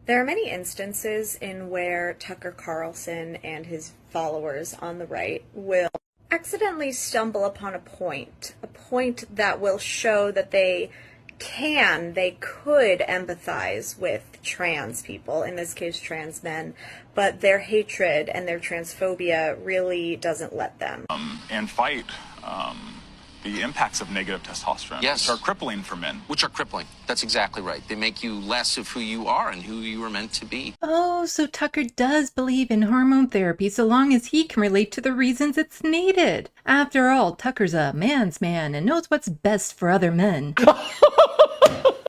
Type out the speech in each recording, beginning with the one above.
There are many instances in where Tucker Carlson and his followers on the right will accidentally stumble upon a point that will show that they could empathize with trans people, in this case trans men, but their hatred and their transphobia really doesn't let them. And fight the impacts of negative testosterone, yes, which are crippling for men. Which are crippling. That's exactly right. They make you less of who you are and who you were meant to be. Oh, so Tucker does believe in hormone therapy so long as he can relate to the reasons it's needed. After all, Tucker's a man's man and knows what's best for other men.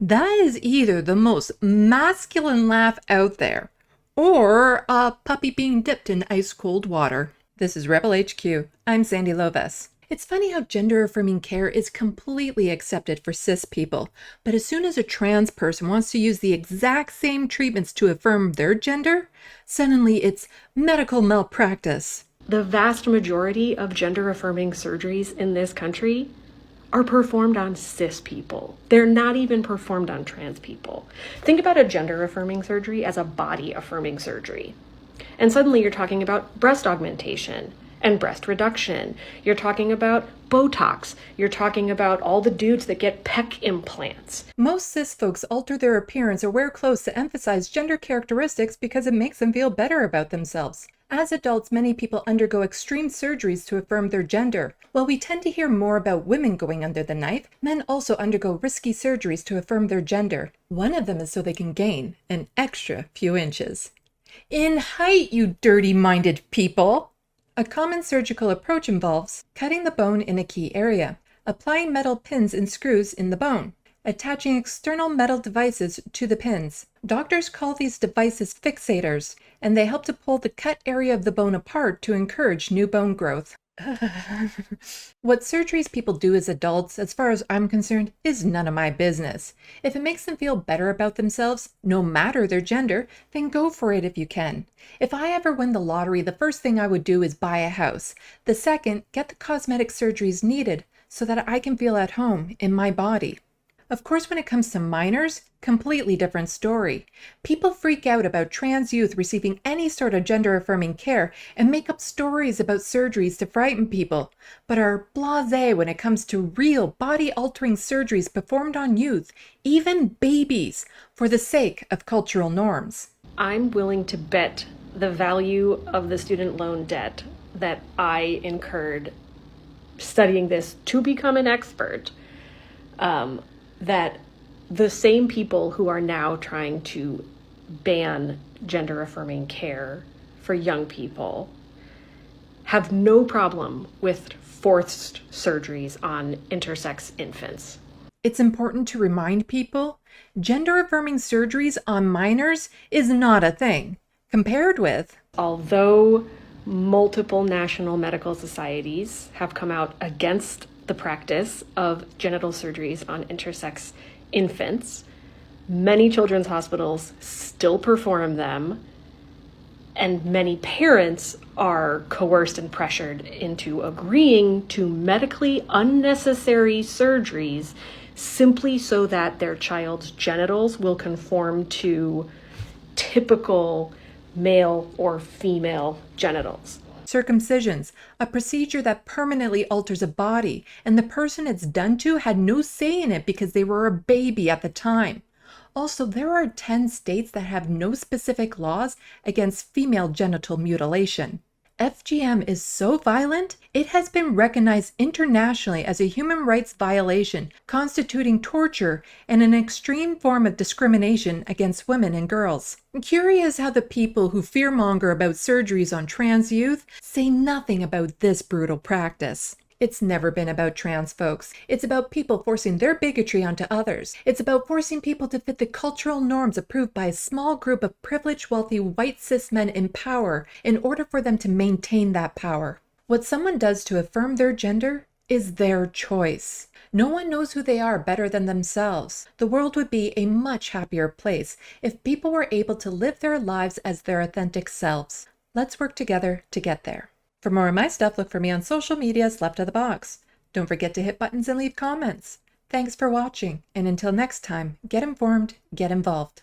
That is either the most masculine laugh out there, or a puppy being dipped in ice-cold water. This is Rebel HQ. I'm Sandee Lovas. It's funny how gender-affirming care is completely accepted for cis people, but as soon as a trans person wants to use the exact same treatments to affirm their gender, suddenly it's medical malpractice. The vast majority of gender-affirming surgeries in this country are performed on cis people. They're not even performed on trans people. Think about a gender-affirming surgery as a body-affirming surgery. And suddenly you're talking about breast augmentation and breast reduction. You're talking about Botox. You're talking about all the dudes that get pec implants. Most cis folks alter their appearance or wear clothes to emphasize gender characteristics because it makes them feel better about themselves. As adults, many people undergo extreme surgeries to affirm their gender. While we tend to hear more about women going under the knife, men also undergo risky surgeries to affirm their gender. One of them is so they can gain an extra few inches in height, you dirty-minded people. A common surgical approach involves cutting the bone in a key area, applying metal pins and screws in the bone, attaching external metal devices to the pins. Doctors call these devices fixators, and they help to pull the cut area of the bone apart to encourage new bone growth. What surgeries people do as adults, as far as I'm concerned, is none of my business. If it makes them feel better about themselves, no matter their gender, then go for it if you can. If I ever win the lottery, the first thing I would do is buy a house. The second, get the cosmetic surgeries needed so that I can feel at home in my body. Of course, when it comes to minors, completely different story. People freak out about trans youth receiving any sort of gender-affirming care and make up stories about surgeries to frighten people, but are blasé when it comes to real body-altering surgeries performed on youth, even babies, for the sake of cultural norms. I'm willing to bet the value of the student loan debt that I incurred studying this to become an expert, that the same people who are now trying to ban gender-affirming care for young people have no problem with forced surgeries on intersex infants. It's important to remind people, gender-affirming surgeries on minors is not a thing, compared with... Although multiple national medical societies have come out against the practice of genital surgeries on intersex infants, many children's hospitals still perform them, and many parents are coerced and pressured into agreeing to medically unnecessary surgeries simply so that their child's genitals will conform to typical male or female genitals. Circumcisions, a procedure that permanently alters a body, and the person it's done to had no say in it because they were a baby at the time. Also, there are 10 states that have no specific laws against female genital mutilation. FGM is so violent, it has been recognized internationally as a human rights violation, constituting torture and an extreme form of discrimination against women and girls. Curious how the people who fearmonger about surgeries on trans youth say nothing about this brutal practice. It's never been about trans folks. It's about people forcing their bigotry onto others. It's about forcing people to fit the cultural norms approved by a small group of privileged, wealthy, white cis men in power in order for them to maintain that power. What someone does to affirm their gender is their choice. No one knows who they are better than themselves. The world would be a much happier place if people were able to live their lives as their authentic selves. Let's work together to get there. For more of my stuff, look for me on social medias left of the box. Don't forget to hit buttons and leave comments. Thanks for watching, and until next time, get informed, get involved.